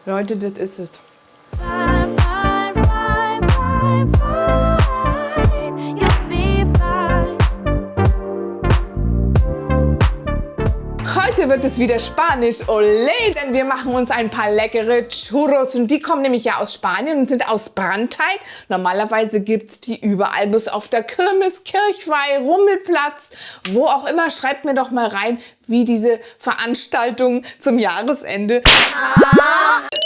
Leute, das ist es. Heute wird es wieder Spanisch, ole, denn wir machen uns ein paar leckere Churros und die kommen nämlich ja aus Spanien und sind aus Brandteig. Normalerweise gibt es die überall, bis auf der Kirmes, Kirchweih, Rummelplatz, wo auch immer. Schreibt mir doch mal rein, wie diese Veranstaltungen zum Jahresende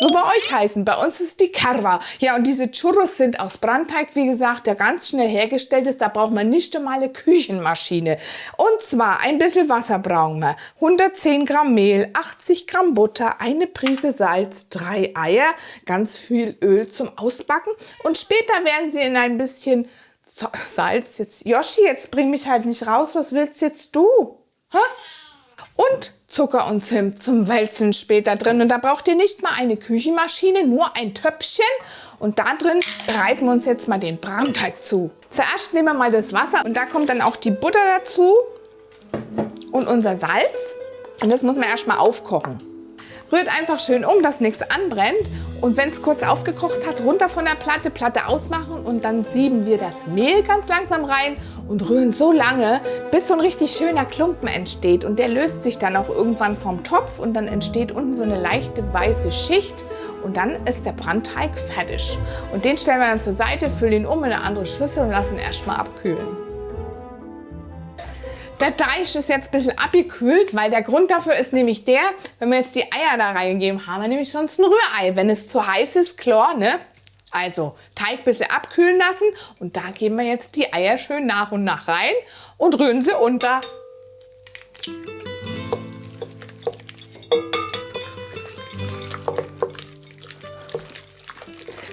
so bei euch heißen. Bei uns ist die Carva. Ja, und diese Churros sind aus Brandteig, wie gesagt, der ganz schnell hergestellt ist. Da braucht man nicht einmal eine Küchenmaschine. Und zwar ein bisschen Wasser brauchen wir, 110 Gramm Mehl, 80 Gramm Butter, eine Prise Salz, 3 Eier, ganz viel Öl zum Ausbacken. Und später werden sie in ein bisschen Salz. Jetzt, Yoshi, jetzt bring mich halt nicht raus. Was willst jetzt du? Hä? Und Zucker und Zimt zum Wälzen später drin. Und da braucht ihr nicht mal eine Küchenmaschine, nur ein Töpfchen. Und da drin bereiten wir uns jetzt mal den Brandteig zu. Zuerst nehmen wir mal das Wasser und da kommt dann auch die Butter dazu und unser Salz. Und das muss man erst mal aufkochen. Rührt einfach schön um, dass nichts anbrennt. Und wenn es kurz aufgekocht hat, runter von der Platte, Platte ausmachen und dann sieben wir das Mehl ganz langsam rein und rühren so lange, bis so ein richtig schöner Klumpen entsteht. Und der löst sich dann auch irgendwann vom Topf und dann entsteht unten so eine leichte weiße Schicht. Und dann ist der Brandteig fertig. Und den stellen wir dann zur Seite, füllen ihn um in eine andere Schüssel und lassen ihn erstmal abkühlen. Der Teig ist jetzt ein bisschen abgekühlt, weil der Grund dafür ist nämlich der, wenn wir jetzt die Eier da reingeben, haben wir nämlich sonst ein Rührei. Wenn es zu heiß ist, klar, ne? Also Teig ein bisschen abkühlen lassen und da geben wir jetzt die Eier schön nach und nach rein und rühren sie unter.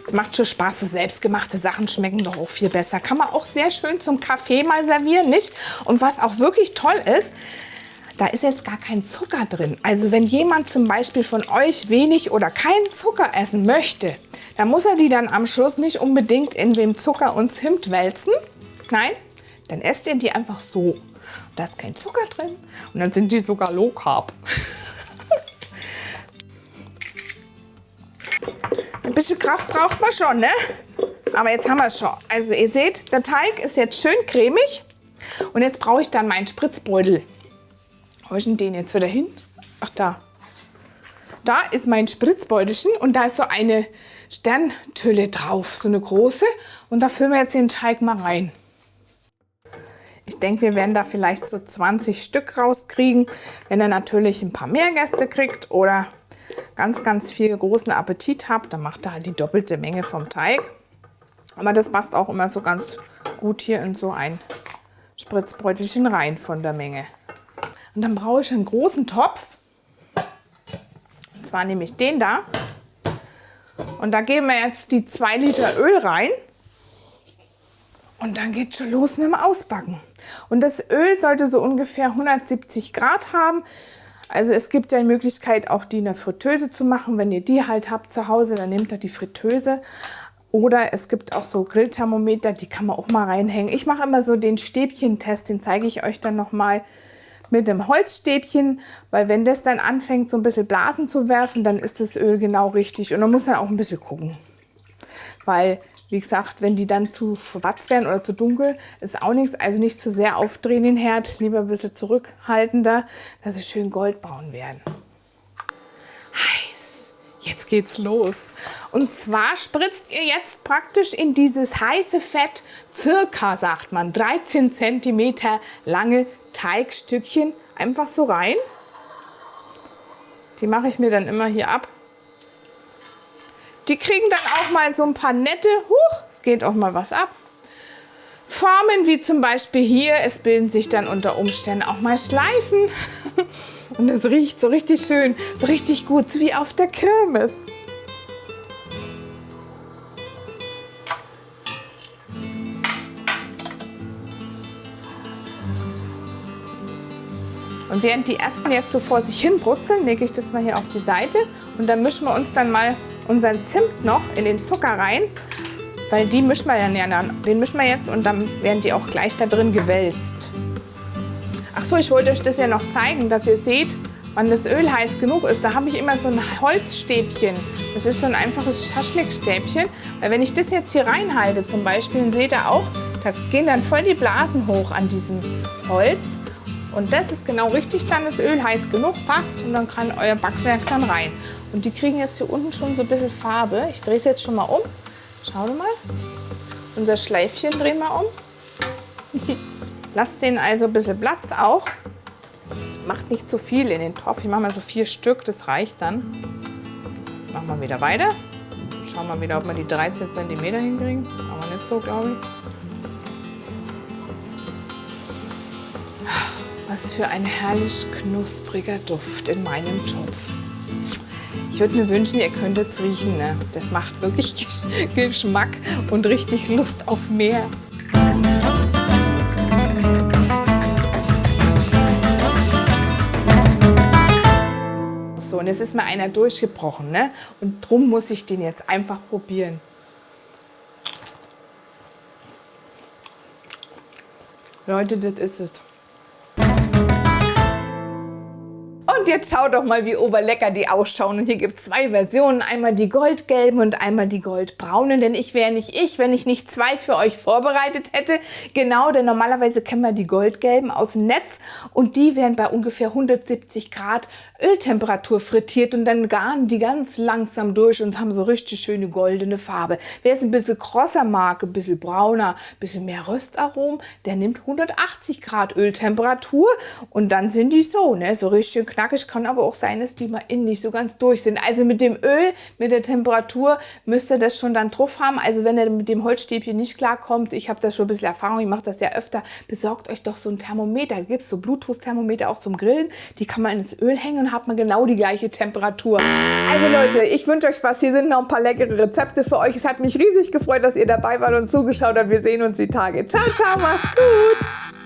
Es macht schon Spaß, so selbstgemachte Sachen schmecken doch auch viel besser. Kann man auch sehr schön zum Kaffee mal servieren, nicht? Und was auch wirklich toll ist, da ist jetzt gar kein Zucker drin. Also wenn jemand zum Beispiel von euch wenig oder keinen Zucker essen möchte, dann muss er die dann am Schluss nicht unbedingt in dem Zucker und Zimt wälzen. Nein, dann esst ihr die einfach so. Da ist kein Zucker drin und dann sind die sogar low carb. Ein bisschen Kraft braucht man schon, ne? Aber jetzt haben wir es schon. Also ihr seht, der Teig ist jetzt schön cremig. Und jetzt brauche ich dann meinen Spritzbeutel. Wo ist denn den jetzt wieder hin? Ach, da. Da ist mein Spritzbeutelchen und da ist so eine Sterntülle drauf, so eine große. Und da füllen wir jetzt den Teig mal rein. Ich denke, wir werden da vielleicht so 20 Stück rauskriegen. Wenn ihr natürlich ein paar mehr Gäste kriegt oder ganz, ganz viel großen Appetit habt, dann macht ihr halt die doppelte Menge vom Teig. Aber das passt auch immer so ganz gut hier in so ein Spritzbeutelchen rein von der Menge. Und dann brauche ich einen großen Topf. Und zwar nehme ich den da. Und da geben wir jetzt die 2 Liter Öl rein. Und dann geht schon los mit dem Ausbacken. Und das Öl sollte so ungefähr 170 Grad haben. Also es gibt ja die Möglichkeit, auch die in der Fritteuse zu machen. Wenn ihr die halt habt zu Hause, dann nehmt ihr die Fritteuse. Oder es gibt auch so Grillthermometer, die kann man auch mal reinhängen. Ich mache immer so den Stäbchentest, den zeige ich euch dann nochmal mit dem Holzstäbchen. Weil wenn das dann anfängt, so ein bisschen Blasen zu werfen, dann ist das Öl genau richtig. Und man muss dann auch ein bisschen gucken. Weil, wie gesagt, wenn die dann zu schwarz werden oder zu dunkel, ist auch nichts. Also nicht zu sehr aufdrehen den Herd, lieber ein bisschen zurückhaltender, dass sie schön goldbraun werden. Heiß, jetzt geht's los. Und zwar spritzt ihr jetzt praktisch in dieses heiße Fett circa, sagt man, 13 cm lange Teigstückchen einfach so rein. Die mache ich mir dann immer hier ab. Die kriegen dann auch mal so ein paar nette, es geht auch mal was ab, Formen wie zum Beispiel hier. Es bilden sich dann unter Umständen auch mal Schleifen. Und es riecht so richtig schön, so richtig gut, wie auf der Kirmes. Und während die ersten jetzt so vor sich hin brutzeln, lege ich das mal hier auf die Seite. Und dann mischen wir uns dann mal unseren Zimt noch in den Zucker rein. Weil den mischen wir jetzt und dann werden die auch gleich da drin gewälzt. Ach so, ich wollte euch das ja noch zeigen, dass ihr seht, wann das Öl heiß genug ist, da habe ich immer so ein Holzstäbchen. Das ist so ein einfaches Schaschlikstäbchen. Weil wenn ich das jetzt hier reinhalte zum Beispiel, dann seht ihr auch, da gehen dann voll die Blasen hoch an diesem Holz. Und das ist genau richtig, dann das Öl heiß genug, passt und dann kann euer Backwerk dann rein. Und die kriegen jetzt hier unten schon so ein bisschen Farbe. Ich drehe es jetzt schon mal um. Schaut mal. Unser Schleifchen drehen wir um. Lasst den also ein bisschen Platz auch. Macht nicht zu viel in den Topf. Ich mache mal so 4 Stück, das reicht dann. Machen wir wieder weiter. Schauen wir wieder, ob wir die 13 cm hinkriegen. Aber nicht so, glaube ich. Was für ein herrlich knuspriger Duft in meinem Topf. Ich würde mir wünschen, ihr könntet es riechen. Ne? Das macht wirklich Geschmack und richtig Lust auf mehr. So, und jetzt ist mir einer durchgebrochen. Ne? Und drum muss ich den jetzt einfach probieren. Leute, das ist es. Und jetzt schaut doch mal, wie oberlecker die ausschauen. Und hier gibt es 2 Versionen. Einmal die goldgelben und einmal die goldbraunen. Denn ich wäre nicht ich, wenn ich nicht 2 für euch vorbereitet hätte. Genau, denn normalerweise kennen wir die goldgelben aus dem Netz. Und die werden bei ungefähr 170 Grad Öltemperatur frittiert. Und dann garen die ganz langsam durch und haben so richtig schöne goldene Farbe. Wer es ein bisschen krosser mag, ein bisschen brauner, ein bisschen mehr Röstaromen, der nimmt 180 Grad Öltemperatur. Und dann sind die so, ne, so richtig knackig. Kann aber auch sein, dass die mal innen nicht so ganz durch sind. Also mit dem Öl, mit der Temperatur müsst ihr das schon dann drauf haben. Also wenn ihr mit dem Holzstäbchen nicht klarkommt, ich habe da schon ein bisschen Erfahrung, ich mache das ja öfter, besorgt euch doch so ein Thermometer. Da gibt es so Bluetooth-Thermometer auch zum Grillen. Die kann man ins Öl hängen und hat man genau die gleiche Temperatur. Also Leute, ich wünsche euch was. Hier sind noch ein paar leckere Rezepte für euch. Es hat mich riesig gefreut, dass ihr dabei wart und zugeschaut habt. Wir sehen uns die Tage. Ciao, ciao, macht's gut!